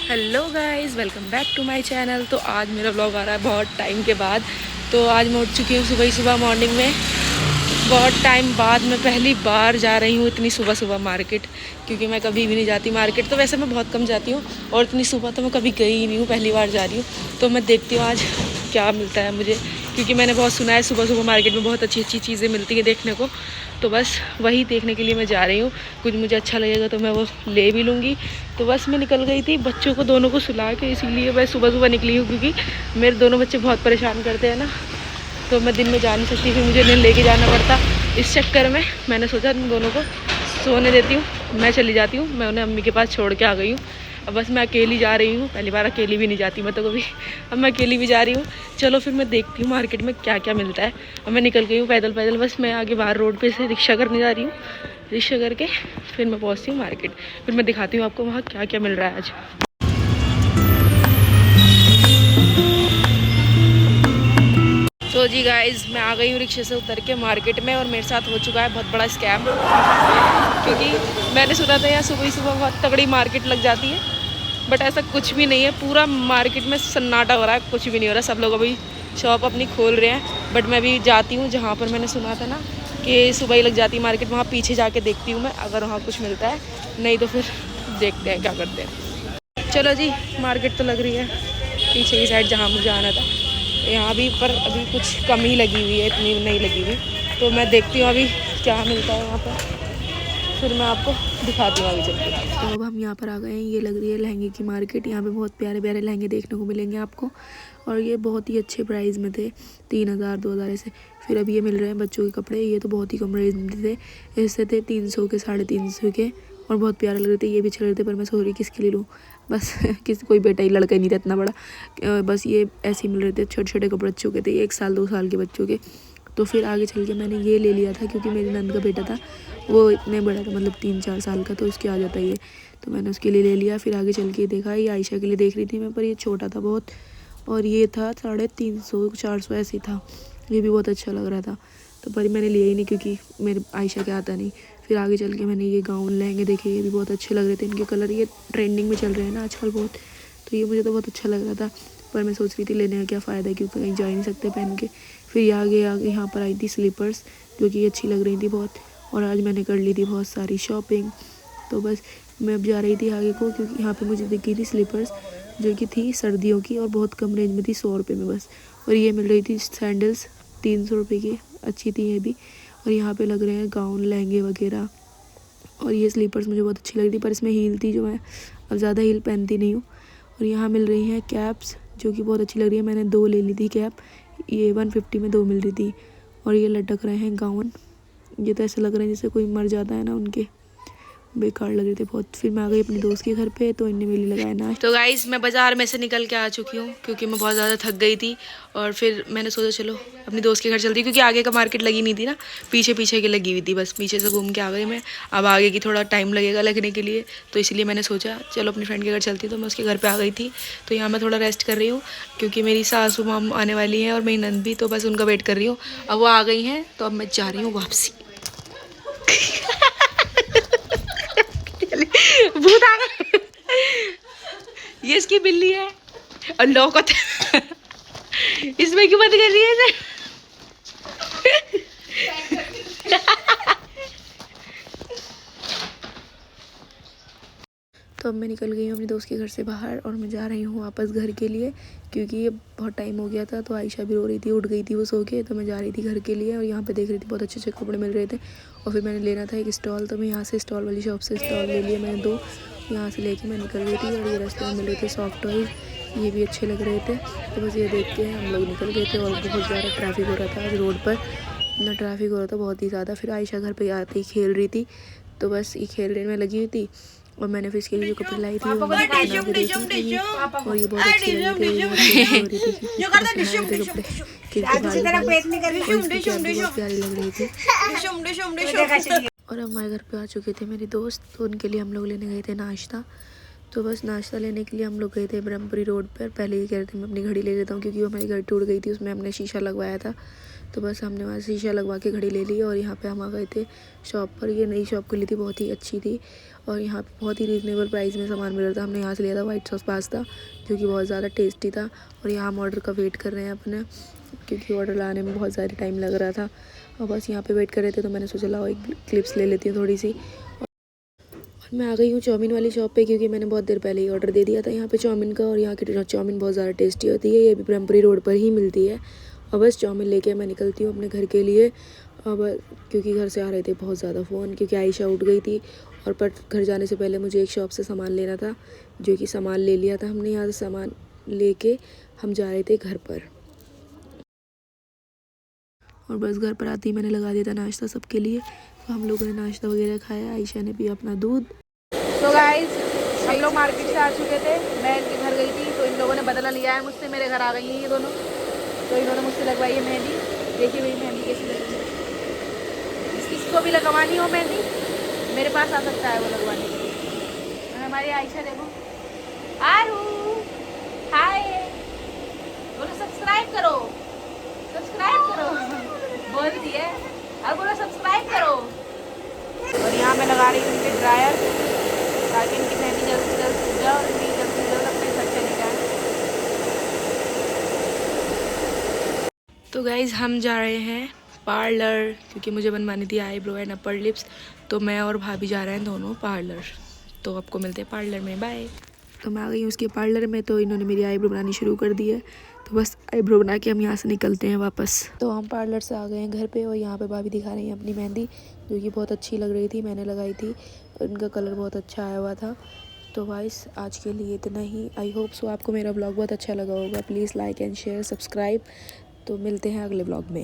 Hello guys, welcome back to my channel. तो आज मेरा व्लॉग आ रहा है बहुत टाइम के बाद। तो आज मैं उठ चुकी हूँ सुबह ही सुबह मॉर्निंग में। बहुत टाइम बाद मैं पहली बार जा रही हूँ इतनी सुबह सुबह मार्केट, क्योंकि मैं कभी भी नहीं जाती मार्केट। तो वैसे मैं बहुत कम जाती हूँ और इतनी सुबह तो मैं कभी गई ही नहीं हूँ, पहली बार जा रही हूँ। तो मैं देखती हूँ आज क्या मिलता है मुझे, क्योंकि मैंने बहुत सुना है सुबह सुबह मार्केट में बहुत अच्छी अच्छी चीज़ें मिलती हैं देखने को। तो बस वही देखने के लिए मैं जा रही हूँ। कुछ मुझे अच्छा लगेगा तो मैं वो ले भी लूँगी। तो बस मैं निकल गई थी बच्चों को दोनों को सुला के, इसीलिए मैं सुबह सुबह निकली हूँ, क्योंकि मेरे दोनों बच्चे बहुत परेशान करते हैं ना। तो मैं दिन में जा नहीं सकती, फिर मुझे इन्हें लेके जाना पड़ता। इस चक्कर में मैंने सोचा तुम दोनों को सोने देती हूँ, मैं चली जाती हूँ। मैं उन्हें अम्मी के पास छोड़ के आ गई हूँ। अब बस मैं अकेली जा रही हूँ, पहली बार अकेली भी नहीं जाती मैं तो कभी। अब मैं अकेली भी जा रही हूँ। चलो फिर मैं देखती हूँ मार्केट में क्या क्या मिलता है। अब मैं निकल गई हूँ पैदल पैदल। बस मैं आगे बाहर रोड पे से रिक्शा करने जा रही हूँ। रिक्शा करके फिर मैं पहुँचती हूँ मार्केट। फिर मैं दिखाती हूँ आपको वहाँ क्या क्या मिल रहा है आज। तो जी गाइज, मैं आ गई हूँ रिक्शे से उतर के मार्केट में, और मेरे साथ हो चुका है बहुत बड़ा स्कैम। क्योंकि मैंने सुना था यहाँ सुबह ही सुबह बहुत तगड़ी मार्केट लग जाती है, बट ऐसा कुछ भी नहीं है। पूरा मार्केट में सन्नाटा हो रहा है, कुछ भी नहीं हो रहा। सब लोग अभी शॉप अपनी खोल रहे हैं, बट मैं भी जाती हूँ जहाँ पर मैंने सुना था ना कि सुबह ही लग जाती है मार्केट, वहाँ पीछे जाके देखती हूँ मैं, अगर वहाँ कुछ मिलता है। नहीं तो फिर देखते हैं क्या करते हैं। चलो जी, मार्केट तो लग रही है पीछे की साइड जहाँ मुझे आना था। यहाँ भी पर अभी कुछ कम ही लगी हुई है, इतनी नहीं लगी हुई। तो मैं देखती हूँ अभी क्या मिलता है यहाँ पर, फिर मैं आपको दिखाती हूँ आगे चल के। तो अब हम यहाँ पर आ गए हैं। ये लग रही है लहंगे की मार्केट। यहाँ पे बहुत प्यारे प्यारे लहंगे देखने को मिलेंगे आपको, और ये बहुत ही अच्छे प्राइस में थे, 3,000 2,000 ऐसे। फिर अब ये मिल रहे हैं बच्चों के कपड़े। ये तो बहुत ही कम रेंज में थे, ऐसे थे 300 के 350 के, और बहुत प्यारे लग रहे थे। ये भी अच्छे लग रहे थे, पर मैं सोच रही किसके लिए लूँ। बस किसी कोई बेटा ही, लड़का ही नहीं था इतना बड़ा। बस ये ऐसे ही मिल रहे थे, छोटे छोटे कपड़े बच्चों के थे, 1 साल 2 साल के बच्चों के। तो फिर आगे चल के मैंने ये ले लिया था, क्योंकि मेरी नंद का बेटा था, वो इतने बड़ा था, मतलब 3-4 साल का, तो उसके आ जाता है ये। तो मैंने उसके लिए ले लिया। फिर आगे चल के देखा, ये आयशा के लिए देख रही थी मैं, पर ये छोटा था बहुत, और ये था 350 400 ऐसे ही था। ये भी बहुत अच्छा लग रहा था, तो पर मैंने लिया ही नहीं, क्योंकि मेरे आयशा के आता नहीं। फिर आगे चल के मैंने ये गाउन लहंगे देखे, ये भी बहुत अच्छे लग रहे थे। इनके कलर ये ट्रेंडिंग में चल रहे हैं ना आजकल बहुत, तो ये मुझे तो बहुत अच्छा लग रहा था। पर मैं सोच रही थी लेने का क्या फ़ायदा है, क्योंकि कहीं जा ही नहीं सकते पहन के। फिर ये आगे यहाँ पर आई थी स्लीपर्स, जो कि अच्छी लग रही थी बहुत, और आज मैंने कर ली थी बहुत सारी शॉपिंग। तो बस मैं अब जा रही थी आगे को, क्योंकि यहाँ पे मुझे दिख गई थी स्लीपर्स, जो कि थी सर्दियों की, और बहुत कम रेंज में थी, 100 रुपये में बस। और ये मिल रही थी सैंडल्स 300 रुपये की, अच्छी थी ये भी। और यहाँ पे लग रहे हैं गाउन लहंगे वगैरह, और ये स्लीपर्स मुझे बहुत अच्छी लग रही, पर इसमें हील थी, जो मैं अब ज़्यादा हील पहनती नहीं हूँ। और यहाँ मिल रही हैं कैप्स, जो कि बहुत अच्छी लग रही है। मैंने 2 ले ली थी कैप, ये 150 में 2 मिल रही थी। और ये लटक रहे हैं गाउन, ये तो ऐसे लग रहे हैं जैसे कोई मर जाता है ना, उनके बेकार लग रहे थे बहुत। फिर मैं आ गई अपनी दोस्त के घर पे, तो इनने मेरे लिए लगाया ना। तो गाइस, मैं बाज़ार में से निकल के आ चुकी हूँ, क्योंकि मैं बहुत ज़्यादा थक गई थी। और फिर मैंने सोचा चलो अपनी दोस्त के घर चलती, क्योंकि आगे का मार्केट लगी नहीं थी ना, पीछे पीछे की लगी हुई थी। बस पीछे से घूम के आ गई मैं। अब आगे की थोड़ा टाइम लगेगा लगने के लिए, तो इसलिए मैंने सोचा चलो अपनी फ्रेंड के घर चलती। तो मैं उसके घर पर आ गई थी। तो यहाँ मैं थोड़ा रेस्ट कर रही हूँ, क्योंकि मेरी सासू माम आने वाली हैं और मेरी नंद भी, तो बस उनका वेट कर रही हूँ। अब वो आ गई हैं, तो अब मैं जा रही हूँ वापसी। भूत आ गया। ये इसकी बिल्ली है, और लौकत इसमें क्यों बंद कर रही है इसे? तो अब मैं निकल गई हूँ अपने दोस्त के घर से बाहर, और मैं जा रही हूँ वापस घर के लिए, क्योंकि ये बहुत टाइम हो गया था। तो आयशा भी रो रही थी, उठ गई थी वो सो के। तो मैं जा रही थी घर के लिए, और यहाँ पे देख रही थी बहुत अच्छे अच्छे कपड़े मिल रहे थे। और फिर मैंने लेना था एक स्टॉल, तो मैं यहाँ से स्टॉल वाली शॉप से स्टॉल ले लिया मैंने 2। यहाँ से लेके मैं निकल गई थी, और ये रास्ते में मिल रहे थे सॉफ्ट टॉयज़, ये भी अच्छे लग रहे थे। तो बस ये देख के हम लोग निकल गए थे, और बहुत ज़्यादा ट्रैफिक हो रहा था आज रोड पर, इतना ट्रैफिक हो रहा था बहुत ही ज़्यादा। फिर आयशा घर पर आते ही खेल रही थी, तो बस ये खेलने में लगी हुई थी। और मैंने फिर इसके लिए जो कपड़े लाई थी वो मैंने पहना के देखी थी, और ये बहुत अच्छी लगी थी, बहुत प्यारी लग रही थी। और हमारे घर पे आ चुके थे मेरे दोस्त, तो उनके लिए हम लोग लेने गए थे नाश्ता। तो बस नाश्ता लेने के लिए हम लोग गए थे ब्रह्मपुरी रोड पर। पहले ये कह रहे थे मैं अपनी घड़ी ले लेता हूँ, क्योंकि वो हमारी घड़ी टूट गई थी, उसमें हमने शीशा लगवाया था, तो बस हमने वहाँ शीशा लगवा के घड़ी ले ली और यहाँ पे हम आ गए थे शॉप पर। ये नई शॉप खुली थी, बहुत ही अच्छी थी और यहाँ पे बहुत ही रीज़नेबल प्राइस में सामान मिल रहा था। हमने यहाँ से लिया था वाइट सॉस पास्ता, जो कि बहुत ज़्यादा टेस्टी था। और यहाँ हम ऑर्डर का वेट कर रहे हैं अपना, क्योंकि ऑर्डर लाने में बहुत ज़्यादा टाइम लग रहा था और बस यहाँ पे वेट कर रहे थे। तो मैंने सोचा लाओ एक क्लिप्स ले लेती हूँ थोड़ी सी। और मैं आ गई हूँ चाउमीन वाली शॉप पे, क्योंकि मैंने बहुत देर पहले ही ऑर्डर दे दिया था यहाँ पे चाउमीन का। और यहाँ की चाउमीन बहुत ज़्यादा टेस्टी होती है। ये भी ब्रह्मपुरी रोड पर ही मिलती है। और बस चाउमीन लेके मैं निकलती हूँ अपने घर के लिए। अब क्योंकि घर से आ रहे थे बहुत ज़्यादा फ़ोन, क्योंकि आयशा उठ गई थी। और पर घर जाने से पहले मुझे एक शॉप से सामान लेना था, जो कि सामान ले लिया था हमने। यहाँ से सामान लेके हम जा रहे थे घर पर। और बस घर पर आते ही मैंने लगा दिया था नाश्ता सबके लिए। तो हम लोगों ने नाश्ता वगैरह खाया, आयशा ने पिया अपना दूध। तो गाइस हम लोग मार्केट से आ चुके थे, मैं इनके घर गई थी तो इन लोगों ने बदला लिया है मुझसे, मेरे घर आ गई हैं ये दोनों। तो इन्होंने मुझसे लगवाई है मेहंदी। देखिए मेरी मेहंदी कैसी लगी है। इसको भी लगवानी हो मेहंदी, मेरे पास आ सकता है वो लगवाने के लिए। और हमारी आयशा देखो, आरू हाय, बोलो सब्सक्राइब करो, सब्सक्राइब करो बोलती है। और बोलो सब्सक्राइब करो। और यहाँ मैं लगा रही हूँ इनके ड्रायर, ताकि इनकी मेहंदी जल्द से जल्द सूख जाए और इनकी जल्द से जल्द अपने घर चले जाए। तो गाइज़ हम जा रहे हैं पार्लर, क्योंकि मुझे बनवानी थी आईब्रो एंड अपर लिप्स। तो मैं और भाभी जा रहे हैं दोनों पार्लर। तो आपको मिलते हैं पार्लर में, बाय। तो मैं आ गई हूँ उसके पार्लर में। तो इन्होंने मेरी आईब्रो बनानी शुरू कर दी है। तो बस आईब्रो बना के हम यहाँ से निकलते हैं वापस। तो हम पार्लर से आ गए हैं घर पे और यहाँ पे भाभी दिखा रही हैं अपनी मेहंदी, जो कि बहुत अच्छी लग रही थी। मैंने लगाई थी, इनका कलर बहुत अच्छा आया हुआ था। तो गाइस आज के लिए इतना ही। आई होप सो आपको मेरा ब्लॉग बहुत अच्छा लगा होगा। Please like and share, subscribe. तो मिलते हैं अगले ब्लॉग में।